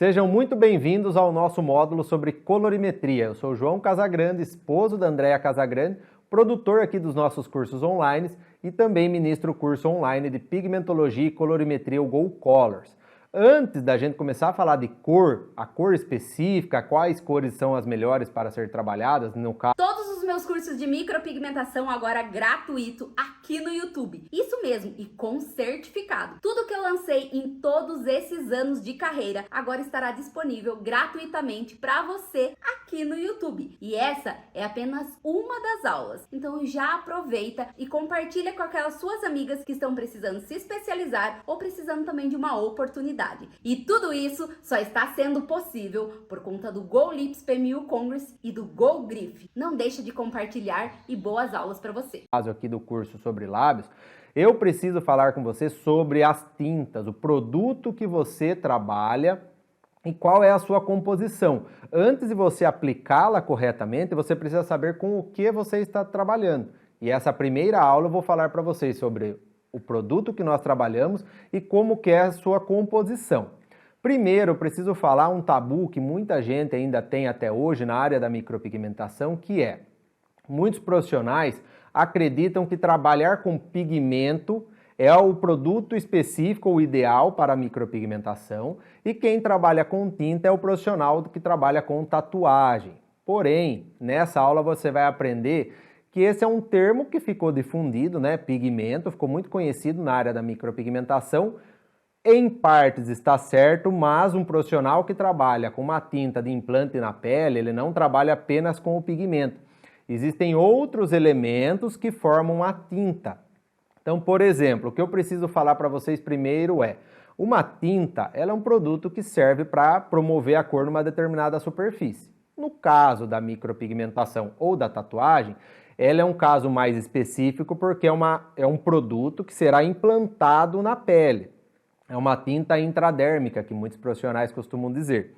Sejam muito bem-vindos ao nosso módulo sobre colorimetria. Eu sou João Casagrande, esposo da Andréa Casagrande, produtor aqui dos nossos cursos online e também ministro o curso online de pigmentologia e colorimetria, o Go Colors. Antes da gente começar a falar de cor, a cor específica, quais cores são as melhores para ser trabalhadas, no caso... Todos os meus cursos de micropigmentação agora gratuito aqui no YouTube. Isso mesmo, e com certificado. Tudo que eu lancei em todos esses anos de carreira agora estará disponível gratuitamente para você aqui no YouTube. E essa é apenas uma das aulas. Então já aproveita e compartilha com aquelas suas amigas que estão precisando se especializar ou precisando também de uma oportunidade. E tudo isso só está sendo possível por conta do Go Lips PMU Congress e do Go Grif. Não deixa de compartilhar e boas aulas para você. Caso aqui do curso sobre lábios, eu preciso falar com você sobre as tintas, o produto que você trabalha e qual é a sua composição. Antes de você aplicá-la corretamente, você precisa saber com o que você está trabalhando. E essa primeira aula eu vou falar para vocês sobre o produto que nós trabalhamos e como que é a sua composição. Primeiro, eu preciso falar um tabu que muita gente ainda tem até hoje na área da micropigmentação, que é: muitos profissionais acreditam que trabalhar com pigmento é o produto específico ou ideal para a micropigmentação e quem trabalha com tinta é o profissional que trabalha com tatuagem. Porém, nessa aula você vai aprender que esse é um termo que ficou difundido, né? Pigmento, ficou muito conhecido na área da micropigmentação. Em partes está certo, mas um profissional que trabalha com uma tinta de implante na pele, ele não trabalha apenas com o pigmento. Existem outros elementos que formam a tinta. Então, por exemplo, o que eu preciso falar para vocês primeiro é: uma tinta, ela é um produto que serve para promover a cor numa determinada superfície. No caso da micropigmentação ou da tatuagem, ela é um caso mais específico porque é um produto que será implantado na pele. É uma tinta intradérmica, que muitos profissionais costumam dizer.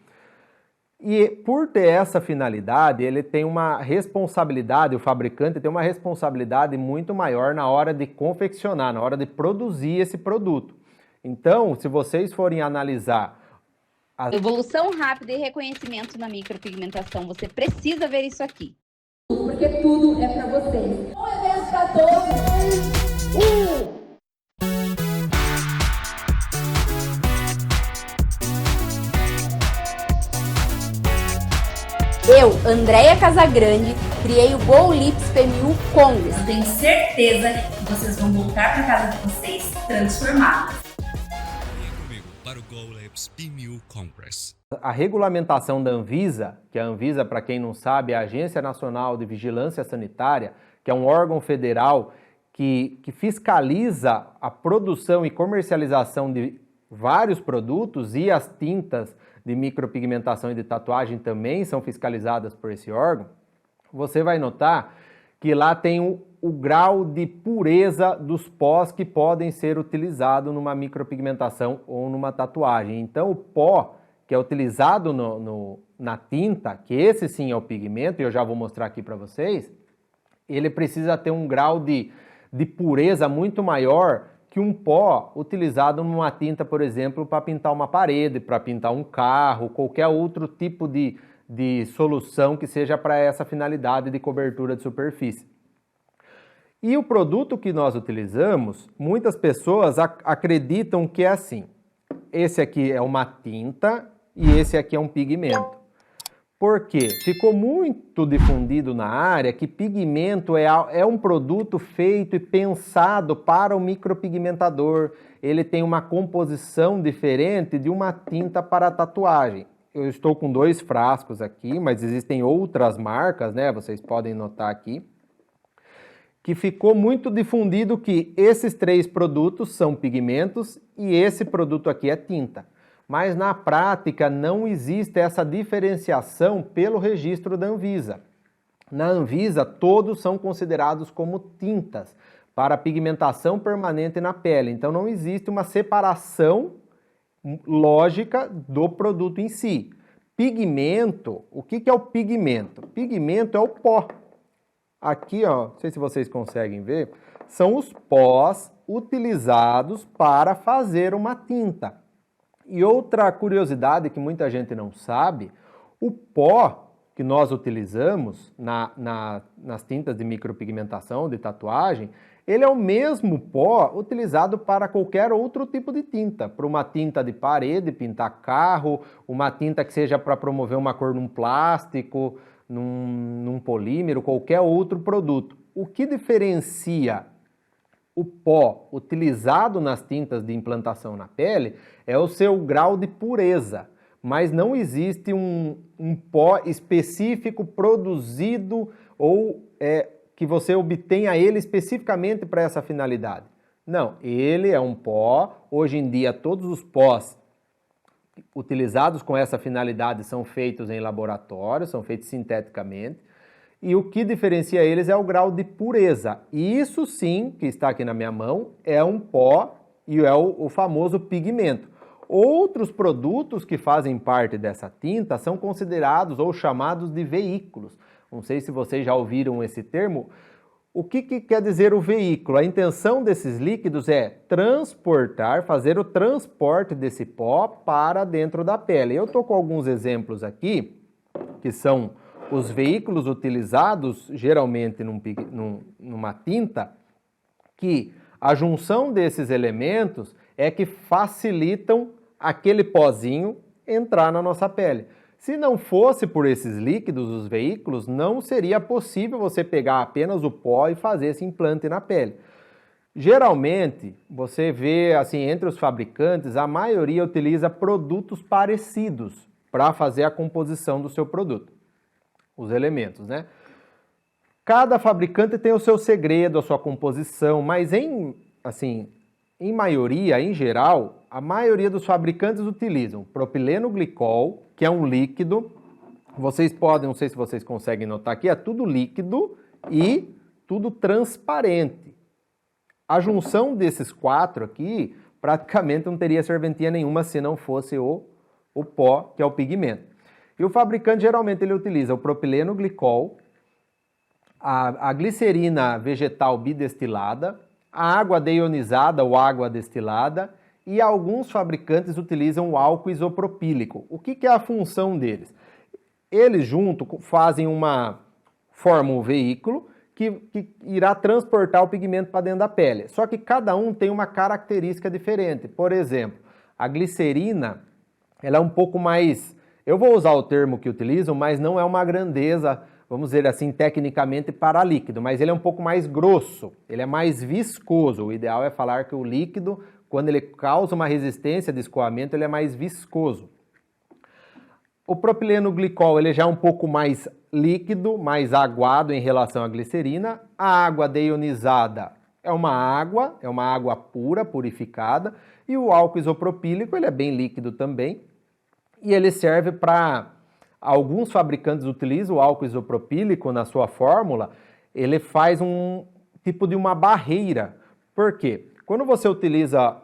E por ter essa finalidade, ele tem uma responsabilidade, o fabricante tem uma responsabilidade muito maior na hora de confeccionar, na hora de produzir esse produto. Então, se vocês forem analisar evolução rápida e reconhecimento na micropigmentação, você precisa ver isso aqui. Porque tudo é para vocês. Um evento para todos. Eu, Andréa Casagrande, criei o Go Lips PMU Congress. Eu tenho certeza que vocês vão voltar para casa de vocês transformados. Venha comigo para o Go Lips PMU Congress. A regulamentação da Anvisa, que a Anvisa, para quem não sabe, é a Agência Nacional de Vigilância Sanitária, que é um órgão federal que fiscaliza a produção e comercialização de vários produtos, e as tintas de micropigmentação e de tatuagem também são fiscalizadas por esse órgão. Você vai notar que lá tem o grau de pureza dos pós que podem ser utilizados numa micropigmentação ou numa tatuagem. Então o pó que é utilizado na tinta, que esse sim é o pigmento, e eu já vou mostrar aqui para vocês, ele precisa ter um grau de pureza muito maior que um pó utilizado numa tinta, por exemplo, para pintar uma parede, para pintar um carro, qualquer outro tipo de solução que seja para essa finalidade de cobertura de superfície. E o produto que nós utilizamos, muitas pessoas acreditam que é assim: esse aqui é uma tinta e esse aqui é um pigmento. Por quê? Ficou muito difundido na área que pigmento é um produto feito e pensado para o micropigmentador. Ele tem uma composição diferente de uma tinta para tatuagem. Eu estou com 2 frascos aqui, mas existem outras marcas, né? Vocês podem notar aqui. Que ficou muito difundido que esses 3 produtos são pigmentos e esse produto aqui é tinta. Mas na prática não existe essa diferenciação pelo registro da Anvisa. Na Anvisa, todos são considerados como tintas para pigmentação permanente na pele. Então não existe uma separação lógica do produto em si. Pigmento, o que é o pigmento? Pigmento é o pó. Aqui, ó, não sei se vocês conseguem ver, são os pós utilizados para fazer uma tinta. E outra curiosidade que muita gente não sabe, o pó que nós utilizamos nas tintas de micropigmentação, de tatuagem, ele é o mesmo pó utilizado para qualquer outro tipo de tinta. Para uma tinta de parede, pintar carro, uma tinta que seja para promover uma cor num plástico, num polímero, qualquer outro produto. O que diferencia o pó utilizado nas tintas de implantação na pele é o seu grau de pureza, mas não existe um pó específico produzido ou que você obtenha ele especificamente para essa finalidade. Não, ele é um pó. Hoje em dia todos os pós utilizados com essa finalidade são feitos em laboratório, são feitos sinteticamente. E o que diferencia eles é o grau de pureza. E isso sim, que está aqui na minha mão, é um pó e é o famoso pigmento. Outros produtos que fazem parte dessa tinta são considerados ou chamados de veículos. Não sei se vocês já ouviram esse termo. O que quer dizer o veículo? A intenção desses líquidos é transportar, fazer o transporte desse pó para dentro da pele. Eu estou com alguns exemplos aqui, que são os veículos utilizados geralmente numa tinta, que a junção desses elementos é que facilitam aquele pozinho entrar na nossa pele. Se não fosse por esses líquidos, os veículos, não seria possível você pegar apenas o pó e fazer esse implante na pele. Geralmente, você vê assim, entre os fabricantes, a maioria utiliza produtos parecidos para fazer a composição do seu produto. Os elementos, né? Cada fabricante tem o seu segredo, a sua composição, mas em maioria, em geral, a maioria dos fabricantes utilizam propileno glicol, que é um líquido. Vocês podem, não sei se vocês conseguem notar aqui, é tudo líquido e tudo transparente. A junção desses quatro aqui, praticamente não teria serventia nenhuma se não fosse o pó, que é o pigmento. E o fabricante geralmente ele utiliza o propileno glicol, a glicerina vegetal bidestilada, a água deionizada ou água destilada, e alguns fabricantes utilizam o álcool isopropílico. O que é a função deles? Eles juntos formam um veículo que irá transportar o pigmento para dentro da pele. Só que cada um tem uma característica diferente. Por exemplo, a glicerina, ela é um pouco mais... Eu vou usar o termo que utilizam, mas não é uma grandeza, vamos dizer assim, tecnicamente para líquido, mas ele é um pouco mais grosso, ele é mais viscoso. O ideal é falar que o líquido, quando ele causa uma resistência de escoamento, ele é mais viscoso. O propileno glicol, ele já é um pouco mais líquido, mais aguado em relação à glicerina. A água deionizada é uma água pura, purificada, e o álcool isopropílico, ele é bem líquido também. E ele serve para... Alguns fabricantes utilizam o álcool isopropílico na sua fórmula, ele faz um tipo de uma barreira. Por quê? Quando você utiliza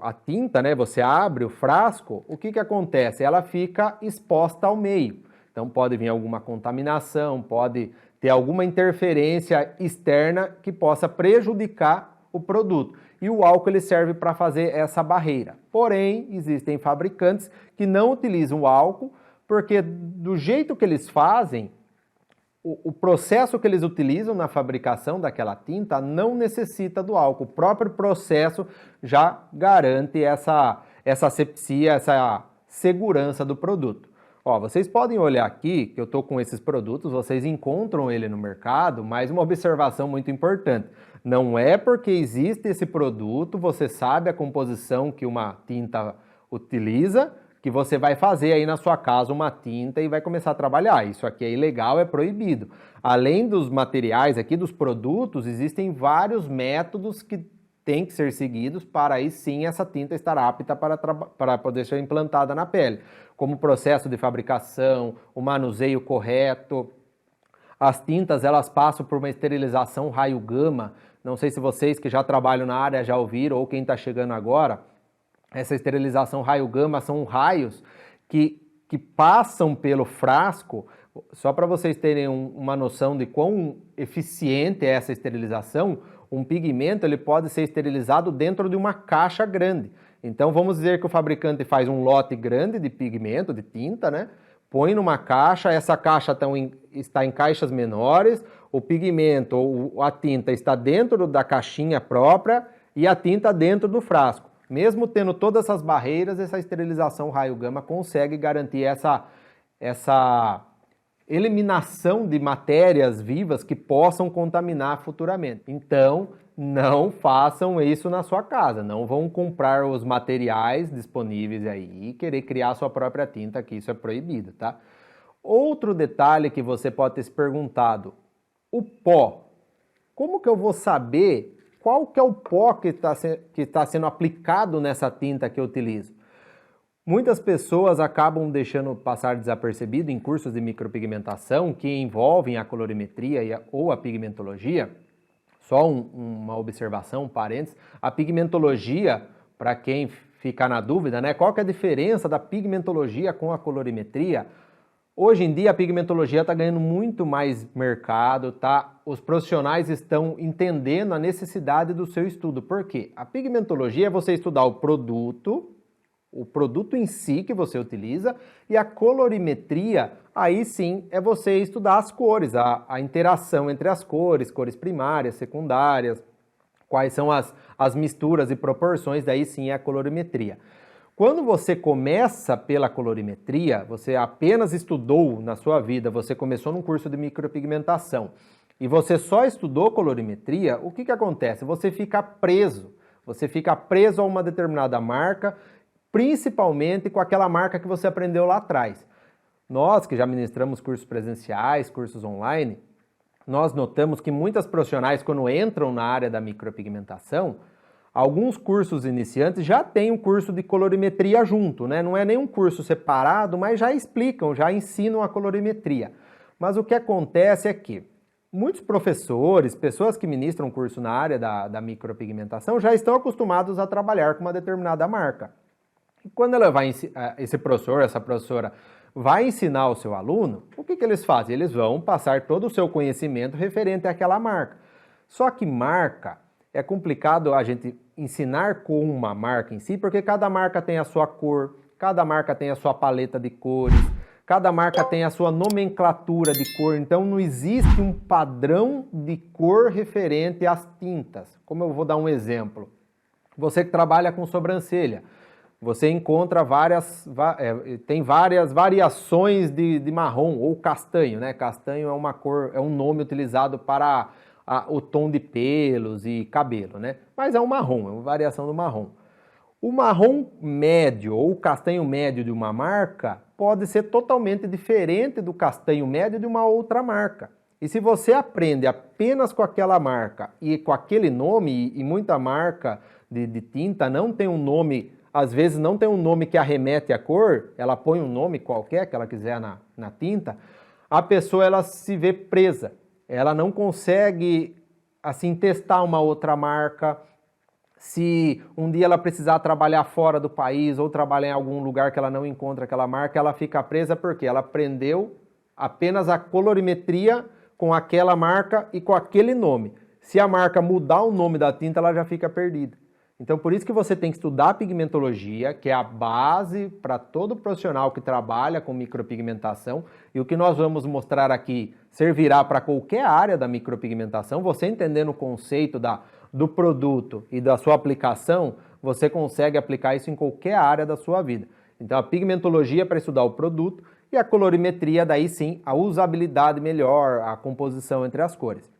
a tinta, né, você abre o frasco, o que acontece? Ela fica exposta ao meio. Então pode vir alguma contaminação, pode ter alguma interferência externa que possa prejudicar o produto. E o álcool ele serve para fazer essa barreira. Porém, existem fabricantes que não utilizam o álcool, porque do jeito que eles fazem, o processo que eles utilizam na fabricação daquela tinta não necessita do álcool. O próprio processo já garante essa asepsia, essa segurança do produto. Ó, vocês podem olhar aqui que eu estou com esses produtos, vocês encontram ele no mercado, mas uma observação muito importante. Não é porque existe esse produto, você sabe a composição que uma tinta utiliza, que você vai fazer aí na sua casa uma tinta e vai começar a trabalhar. Isso aqui é ilegal, é proibido. Além dos materiais aqui, dos produtos, existem vários métodos que têm que ser seguidos para aí sim essa tinta estar apta para poder ser implantada na pele. Como o processo de fabricação, o manuseio correto. As tintas, elas passam por uma esterilização raio-gama. Não sei se vocês que já trabalham na área já ouviram ou quem está chegando agora. Essa esterilização raio-gama são raios que passam pelo frasco. Só para vocês terem uma noção de quão eficiente é essa esterilização, um pigmento ele pode ser esterilizado dentro de uma caixa grande. Então vamos dizer que o fabricante faz um lote grande de pigmento, de tinta, né? Põe numa caixa, essa caixa está em caixas menores, o pigmento ou a tinta está dentro da caixinha própria e a tinta dentro do frasco. Mesmo tendo todas essas barreiras, essa esterilização raio gama consegue garantir essa eliminação de matérias vivas que possam contaminar futuramente. Então, não façam isso na sua casa, não vão comprar os materiais disponíveis aí e querer criar sua própria tinta, que isso é proibido, tá? Outro detalhe que você pode ter se perguntado, o pó. Como que eu vou saber qual que é o pó que está sendo aplicado nessa tinta que eu utilizo? Muitas pessoas acabam deixando passar desapercebido em cursos de micropigmentação que envolvem a colorimetria ou a pigmentologia. Só uma observação, um parênteses, a pigmentologia, para quem ficar na dúvida, né? Qual que é a diferença da pigmentologia com a colorimetria? Hoje em dia a pigmentologia está ganhando muito mais mercado, tá? Os profissionais estão entendendo a necessidade do seu estudo. Por quê? A pigmentologia é você estudar o produto em si que você utiliza, e a colorimetria, aí sim, é você estudar as cores, a interação entre as cores primárias, secundárias, quais são as misturas e proporções, daí sim é a colorimetria. Quando você começa pela colorimetria, você apenas estudou na sua vida, você começou num curso de micropigmentação e você só estudou colorimetria, o que acontece? Você fica preso a uma determinada marca, principalmente com aquela marca que você aprendeu lá atrás. Nós que já ministramos cursos presenciais, cursos online, nós notamos que muitas profissionais, quando entram na área da micropigmentação, alguns cursos iniciantes já têm um curso de colorimetria junto, né? Não é nenhum curso separado, mas já explicam, já ensinam a colorimetria. Mas o que acontece é que muitos professores, pessoas que ministram curso na área da micropigmentação, já estão acostumados a trabalhar com uma determinada marca. E quando esse professor, essa professora, vai ensinar o seu aluno, o que eles fazem? Eles vão passar todo o seu conhecimento referente àquela marca. Só que marca, é complicado a gente ensinar com uma marca em si, porque cada marca tem a sua cor, cada marca tem a sua paleta de cores, cada marca tem a sua nomenclatura de cor, então não existe um padrão de cor referente às tintas. Como eu vou dar um exemplo? Você que trabalha com sobrancelha, você encontra tem várias variações de marrom ou castanho, né? Castanho é uma cor, é um nome utilizado para o tom de pelos e cabelo, né? Mas é um marrom, é uma variação do marrom. O marrom médio ou o castanho médio de uma marca pode ser totalmente diferente do castanho médio de uma outra marca. E se você aprende apenas com aquela marca e com aquele nome, e muita marca de tinta não tem um nome, às vezes não tem um nome que arremete à cor, ela põe um nome qualquer que ela quiser na tinta, a pessoa ela se vê presa. Ela não consegue, assim, testar uma outra marca. Se um dia ela precisar trabalhar fora do país ou trabalhar em algum lugar que ela não encontra aquela marca, ela fica presa porque ela aprendeu apenas a colorimetria com aquela marca e com aquele nome. Se a marca mudar o nome da tinta, ela já fica perdida. Então, por isso que você tem que estudar a pigmentologia, que é a base para todo profissional que trabalha com micropigmentação. E o que nós vamos mostrar aqui servirá para qualquer área da micropigmentação. Você entendendo o conceito do produto e da sua aplicação, você consegue aplicar isso em qualquer área da sua vida. Então, a pigmentologia é para estudar o produto e a colorimetria, daí sim, a usabilidade melhor, a composição entre as cores.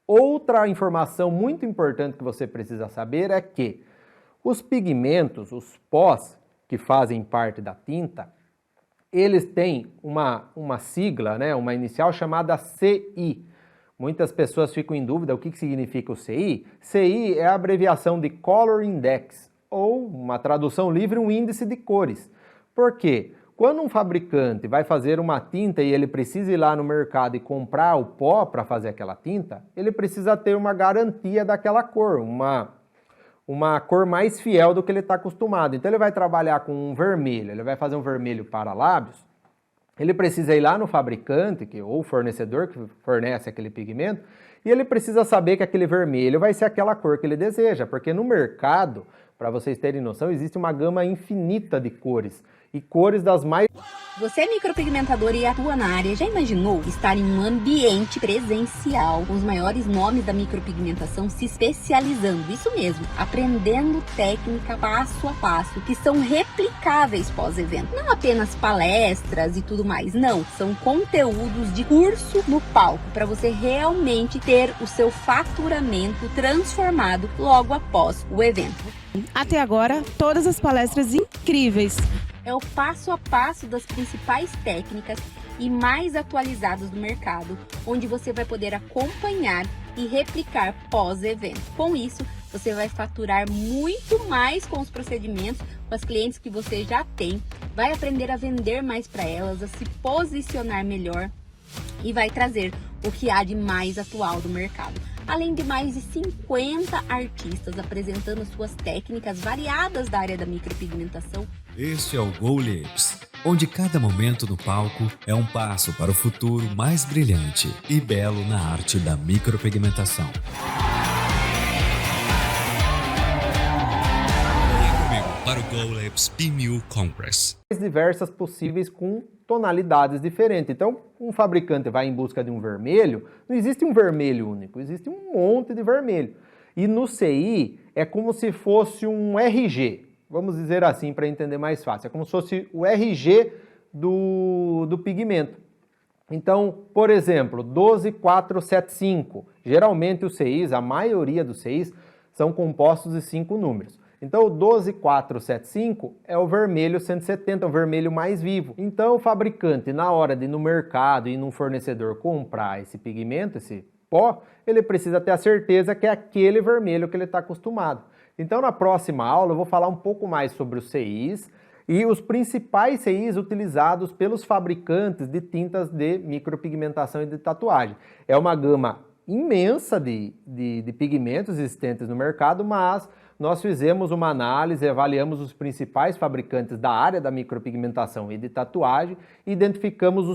Outra informação muito importante que você precisa saber é que os pigmentos, os pós que fazem parte da tinta, eles têm uma sigla, né, uma inicial chamada CI. Muitas pessoas ficam em dúvida o que significa o CI. CI é a abreviação de Color Index, ou, uma tradução livre, um índice de cores. Por quê? Quando um fabricante vai fazer uma tinta e ele precisa ir lá no mercado e comprar o pó para fazer aquela tinta, ele precisa ter uma garantia daquela cor, uma cor mais fiel do que ele está acostumado. Então ele vai trabalhar com um vermelho, ele vai fazer um vermelho para lábios, ele precisa ir lá no fabricante ou fornecedor que fornece aquele pigmento e ele precisa saber que aquele vermelho vai ser aquela cor que ele deseja, porque no mercado, Para vocês terem noção, existe uma gama infinita de cores, e cores das mais... Você é micropigmentador e atua na área, já imaginou estar em um ambiente presencial com os maiores nomes da micropigmentação se especializando, isso mesmo, aprendendo técnica passo a passo, que são replicáveis pós-evento. Não apenas palestras e tudo mais, não, são conteúdos de curso no palco, para você realmente ter o seu faturamento transformado logo após o evento. Até agora, todas as palestras incríveis. É o passo a passo das principais técnicas e mais atualizadas do mercado, onde você vai poder acompanhar e replicar pós-evento. Com isso, você vai faturar muito mais com os procedimentos, com as clientes que você já tem, vai aprender a vender mais para elas, a se posicionar melhor e vai trazer o que há de mais atual do mercado. Além de mais de 50 artistas apresentando suas técnicas variadas da área da micropigmentação. Este é o Go Lips, onde cada momento no palco é um passo para o futuro mais brilhante e belo na arte da micropigmentação. Venha comigo para o Go Lips PMU Congress. Diversas possíveis com tonalidades diferentes. Então, um fabricante vai em busca de um vermelho, não existe um vermelho único, existe um monte de vermelho. E no CI é como se fosse um RG, vamos dizer assim para entender mais fácil, é como se fosse o RG do pigmento. Então, por exemplo, 12475, geralmente os CIs, a maioria dos CIs, são compostos de 5 números. Então, o 12475 é o vermelho 170, o vermelho mais vivo. Então, o fabricante, na hora de ir no mercado e num fornecedor comprar esse pigmento, esse pó, ele precisa ter a certeza que é aquele vermelho que ele está acostumado. Então, na próxima aula, eu vou falar um pouco mais sobre os CIs e os principais CIs utilizados pelos fabricantes de tintas de micropigmentação e de tatuagem. É uma gama imensa de pigmentos existentes no mercado, mas nós fizemos uma análise, avaliamos os principais fabricantes da área da micropigmentação e de tatuagem e identificamos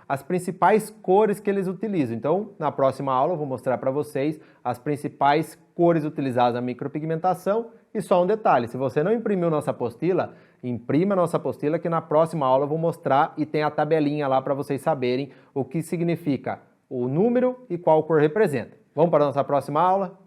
as principais cores que eles utilizam. Então, na próxima aula eu vou mostrar para vocês as principais cores utilizadas na micropigmentação. E só um detalhe, se você não imprimiu nossa apostila, imprima nossa apostila que na próxima aula eu vou mostrar e tem a tabelinha lá para vocês saberem o que significa o número e qual cor representa. Vamos para a nossa próxima aula?